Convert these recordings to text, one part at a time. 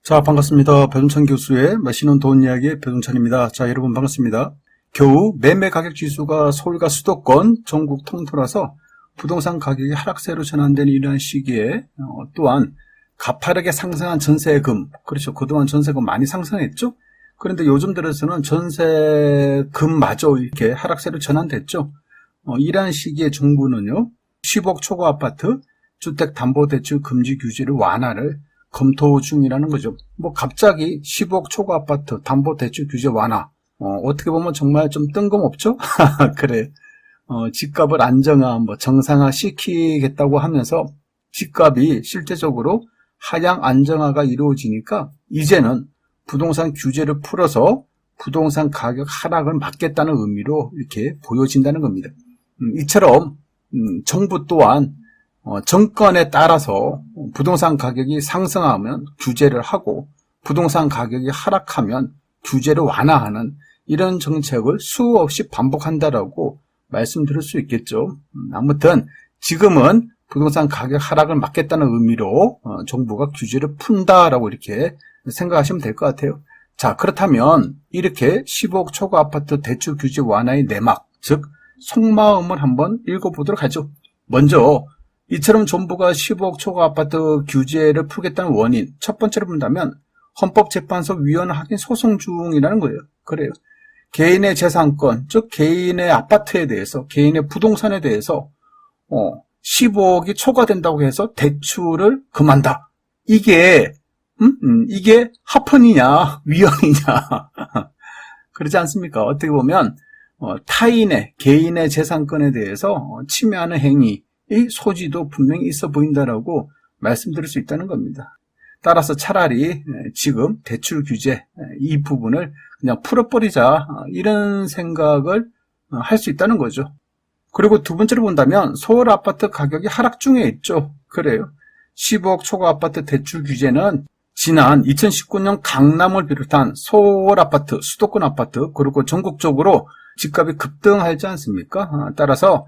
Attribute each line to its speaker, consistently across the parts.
Speaker 1: 자, 반갑습니다. 배종찬 교수의 맛있는 돈 이야기의 배종찬입니다. 자, 여러분 반갑습니다. 겨우 매매 가격 지수가 서울과 수도권 전국 통틀어서 부동산 가격이 하락세로 전환되는 이러한 시기에 또한 가파르게 상승한 전세금, 그렇죠. 그동안 전세금 많이 상승했죠. 그런데 요즘 들어서는 전세금마저 이렇게 하락세로 전환됐죠. 이러한 시기에 정부는요, 10억 초과 아파트 주택담보대출 금지 규제를 완화를 검토 중이라는 거죠. 뭐 갑자기 10억 초과 아파트 담보대출 규제 완화. 어떻게 보면 정말 좀 뜬금없죠? 그래. 집값을 안정화, 정상화 시키겠다고 하면서 집값이 실제적으로 하향 안정화가 이루어지니까 이제는 부동산 규제를 풀어서 부동산 가격 하락을 막겠다는 의미로 이렇게 보여진다는 겁니다. 이처럼 정부 또한 정권에 따라서 부동산 가격이 상승하면 규제를 하고 부동산 가격이 하락하면 규제를 완화하는 이런 정책을 수없이 반복한다라고 말씀드릴 수 있겠죠. 아무튼 지금은 부동산 가격 하락을 막겠다는 의미로 정부가 규제를 푼다라고 이렇게 생각하시면 될 것 같아요. 자, 그렇다면 이렇게 10억 초과 아파트 대출 규제 완화의 내막, 즉 속마음을 한번 읽어보도록 하죠. 먼저 이처럼 정부가 10억 초과 아파트 규제를 풀겠다는 원인, 첫 번째로 본다면 헌법재판소 위헌 확인 소송 중이라는 거예요. 그래요. 개인의 재산권, 즉 개인의 아파트에 대해서, 개인의 부동산에 대해서 15억이 초과된다고 해서 대출을 금한다. 이게 합헌이냐 위헌이냐 그렇지 않습니까? 어떻게 보면 타인의 개인의 재산권에 대해서 침해하는 행위의 소지도 분명히 있어 보인다라고 말씀드릴 수 있다는 겁니다. 따라서 차라리 지금 대출 규제 이 부분을 그냥 풀어버리자 이런 생각을 할 수 있다는 거죠. 그리고 두 번째로 본다면 서울 아파트 가격이 하락 중에 있죠. 그래요. 10억 초과 아파트 대출 규제는 지난 2019년 강남을 비롯한 서울 아파트, 수도권 아파트, 그리고 전국적으로 집값이 급등하지 않습니까? 따라서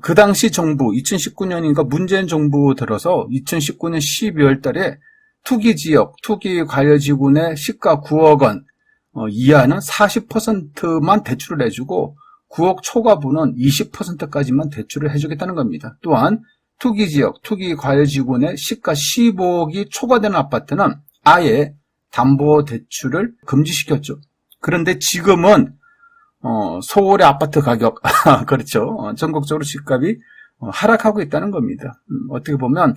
Speaker 1: 그 당시 정부 2019년인가 문재인 정부 들어서 2019년 12월 달에 투기지역, 투기과열지구내 시가 9억 원 이하는 40%만 대출을 해주고 9억 초과분은 20%까지만 대출을 해주겠다는 겁니다. 또한 투기지역, 투기과열지구내 시가 15억이 초과되는 아파트는 아예 담보대출을 금지시켰죠. 그런데 지금은 서울의 아파트 가격, 그렇죠. 전국적으로 집값이 하락하고 있다는 겁니다. 어떻게 보면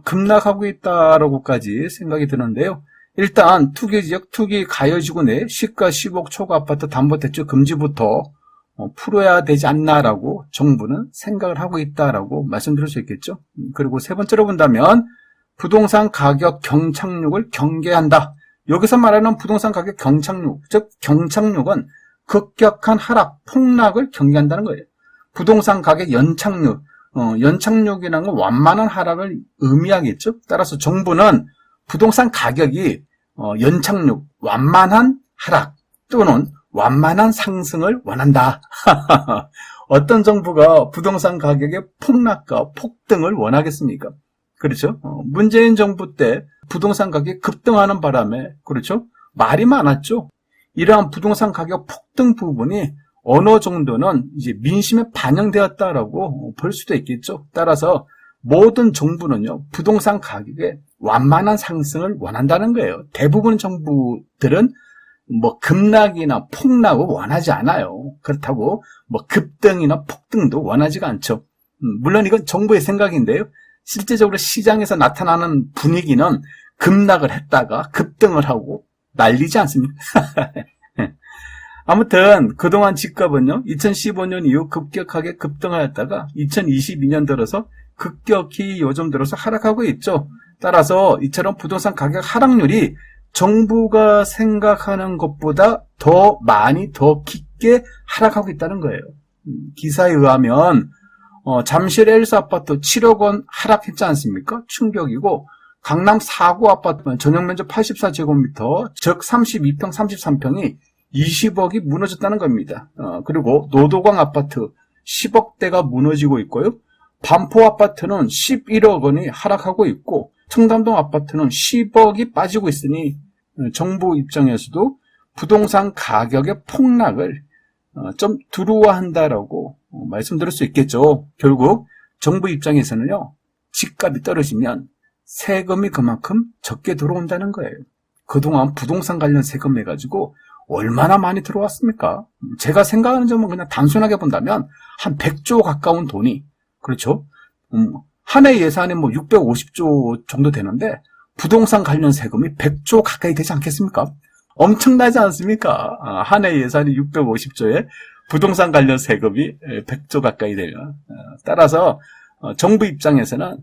Speaker 1: 급락하고 있다라고까지 생각이 드는데요. 일단 투기지역, 투기과열지구 내 시가 10억 초과 아파트 담보대출 금지부터 풀어야 되지 않나라고 정부는 생각을 하고 있다라고 말씀드릴 수 있겠죠. 그리고 세 번째로 본다면 부동산 가격 경착륙을 경계한다. 여기서 말하는 부동산 가격 경착륙, 즉 경착륙은 급격한 하락, 폭락을 경계한다는 거예요. 부동산 가격 연착륙, 연착륙이라는 건 완만한 하락을 의미하겠죠. 따라서 정부는 부동산 가격이 연착륙, 완만한 하락 또는 완만한 상승을 원한다. 어떤 정부가 부동산 가격의 폭락과 폭등을 원하겠습니까? 그렇죠. 문재인 정부 때 부동산 가격이 급등하는 바람에, 그렇죠, 말이 많았죠. 이러한 부동산 가격 폭등 부분이 어느 정도는 이제 민심에 반영되었다라고 볼 수도 있겠죠. 따라서 모든 정부는요, 부동산 가격의 완만한 상승을 원한다는 거예요. 대부분 정부들은 급락이나 폭락을 원하지 않아요. 그렇다고 급등이나 폭등도 원하지가 않죠. 물론 이건 정부의 생각인데요. 실제적으로 시장에서 나타나는 분위기는 급락을 했다가 급등을 하고 난리지 않습니까? 아무튼 그동안 집값은요, 2015년 이후 급격하게 급등하였다가 2022년 들어서 급격히 요즘 들어서 하락하고 있죠. 따라서 이처럼 부동산 가격 하락률이 정부가 생각하는 것보다 더 많이 더 깊게 하락하고 있다는 거예요. 기사에 의하면 잠실 엘스 아파트 7억 원 하락했지 않습니까? 충격이고 강남 4구 아파트는 전용면적 84제곱미터, 즉 32평, 33평이 20억이 무너졌다는 겁니다. 그리고 노도광 아파트 10억대가 무너지고 있고요. 반포 아파트는 11억 원이 하락하고 있고 청담동 아파트는 10억이 빠지고 있으니 정부 입장에서도 부동산 가격의 폭락을 좀 두려워한다라고 말씀드릴 수 있겠죠. 결국 정부 입장에서는요, 집값이 떨어지면 세금이 그만큼 적게 들어온다는 거예요. 그동안 부동산 관련 세금 해가지고 얼마나 많이 들어왔습니까? 제가 생각하는 점은 그냥 단순하게 본다면 한 100조 가까운 돈이, 그렇죠? 한 해 예산이 뭐 650조 정도 되는데 부동산 관련 세금이 100조 가까이 되지 않겠습니까? 엄청나지 않습니까? 한 해 예산이 650조에 부동산 관련 세금이 100조 가까이 돼요. 따라서 정부 입장에서는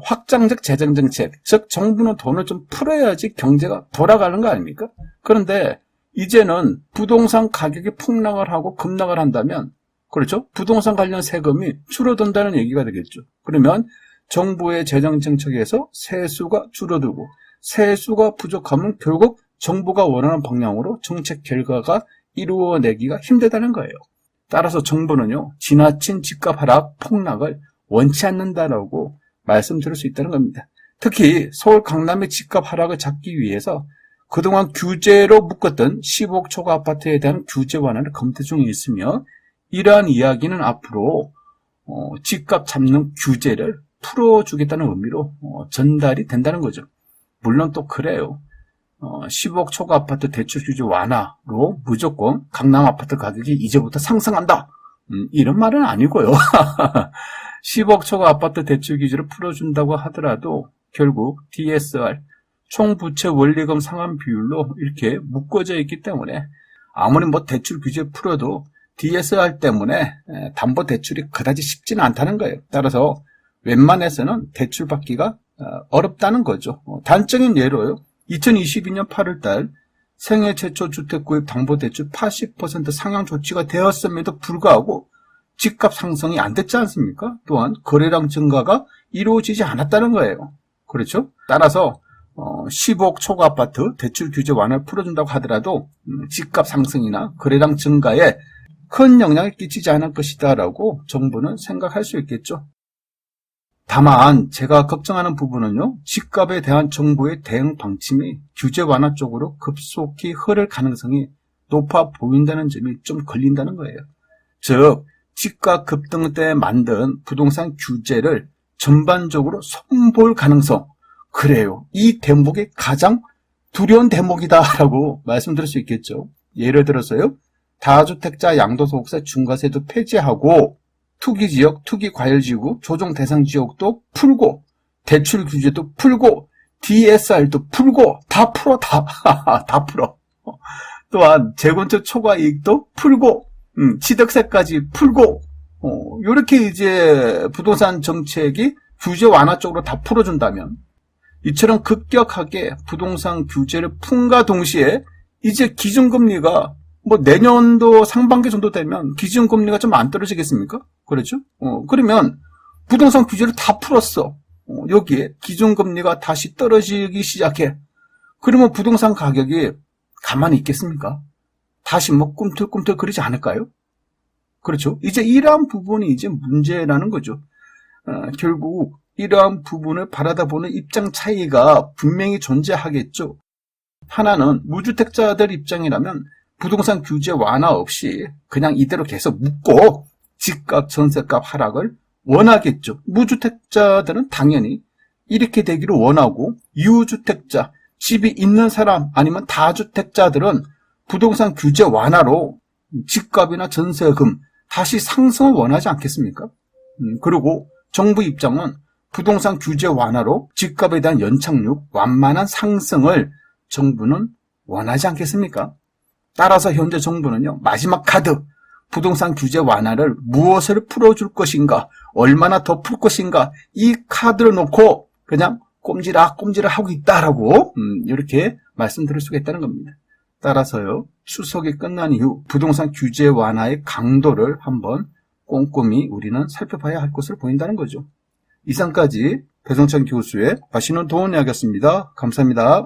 Speaker 1: 확장적 재정정책, 즉 정부는 돈을 좀 풀어야지 경제가 돌아가는 거 아닙니까? 그런데 이제는 부동산 가격이 폭락을 하고 급락을 한다면, 그렇죠? 부동산 관련 세금이 줄어든다는 얘기가 되겠죠. 그러면 정부의 재정정책에서 세수가 줄어들고 세수가 부족하면 결국 정부가 원하는 방향으로 정책 결과가 이루어내기가 힘들다는 거예요. 따라서 정부는요, 지나친 집값 하락 폭락을 원치 않는다라고 말씀드릴 수 있다는 겁니다. 특히 서울 강남의 집값 하락을 잡기 위해서 그동안 규제로 묶었던 10억 초과 아파트에 대한 규제 완화를 검토 중에 있으며 이러한 이야기는 앞으로 집값 잡는 규제를 풀어주겠다는 의미로 전달이 된다는 거죠. 물론 또 그래요. 10억 초과 아파트 대출 규제 완화로 무조건 강남 아파트 가격이 이제부터 상승한다. 이런 말은 아니고요. 10억 초과 아파트 대출 규제를 풀어준다고 하더라도 결국 DSR 총부채 원리금 상환 비율로 이렇게 묶어져 있기 때문에 아무리 뭐 대출 규제 풀어도 DSR 때문에 담보대출이 그다지 쉽지는 않다는 거예요. 따라서 웬만해서는 대출 받기가 어렵다는 거죠. 단적인 예로요. 2022년 8월달 생애 최초 주택구입 담보대출 80% 상향 조치가 되었음에도 불구하고 집값 상승이 안 됐지 않습니까? 또한 거래량 증가가 이루어지지 않았다는 거예요. 그렇죠? 따라서 10억 초과 아파트 대출 규제 완화를 풀어준다고 하더라도 집값 상승이나 거래량 증가에 큰 영향을 끼치지 않을 것이다 라고 정부는 생각할 수 있겠죠. 다만 제가 걱정하는 부분은요, 집값에 대한 정부의 대응 방침이 규제 완화 쪽으로 급속히 흐를 가능성이 높아 보인다는 점이 좀 걸린다는 거예요. 즉 집값 급등 때 만든 부동산 규제를 전반적으로 손볼 가능성, 그래요. 이 대목이 가장 두려운 대목이다라고 말씀드릴 수 있겠죠. 예를 들어서요, 다주택자 양도소득세 중과세도 폐지하고 투기지역, 투기과열지구, 조정대상지역도 풀고 대출 규제도 풀고 DSR도 풀고 다 풀어. 다 풀어. 또한 재건축 초과이익도 풀고 취득세까지 풀고 이렇게 이제 부동산 정책이 규제 완화 쪽으로 다 풀어준다면 이처럼 급격하게 부동산 규제를 품과 동시에 이제 기준금리가 뭐 내년도 상반기 정도 되면 기준금리가 좀 안 떨어지겠습니까? 그렇죠? 그러면 부동산 규제를 다 풀었어. 여기에 기준금리가 다시 떨어지기 시작해. 그러면 부동산 가격이 가만히 있겠습니까? 다시 뭐 꿈틀꿈틀 거리지 않을까요? 그렇죠? 이제 이러한 부분이 이제 문제라는 거죠. 결국 이러한 부분을 바라다보는 입장 차이가 분명히 존재하겠죠. 하나는 무주택자들 입장이라면 부동산 규제 완화 없이 그냥 이대로 계속 묶고 집값, 전세값 하락을 원하겠죠. 무주택자들은 당연히 이렇게 되기를 원하고 유주택자, 집이 있는 사람 아니면 다주택자들은 부동산 규제 완화로 집값이나 전세금 다시 상승을 원하지 않겠습니까? 그리고 정부 입장은 부동산 규제 완화로 집값에 대한 연착륙, 완만한 상승을 정부는 원하지 않겠습니까? 따라서 현재 정부는요, 마지막 카드, 부동산 규제 완화를 무엇을 풀어줄 것인가, 얼마나 더 풀 것인가, 이 카드를 놓고 그냥 꼼지락꼼지락 하고 있다라고 이렇게 말씀드릴 수가 있다는 겁니다. 따라서요, 추석이 끝난 이후 부동산 규제 완화의 강도를 한번 꼼꼼히 우리는 살펴봐야 할 것으로 보인다는 거죠. 이상까지 배성찬 교수의 다시는 도움 이야기였습니다. 감사합니다.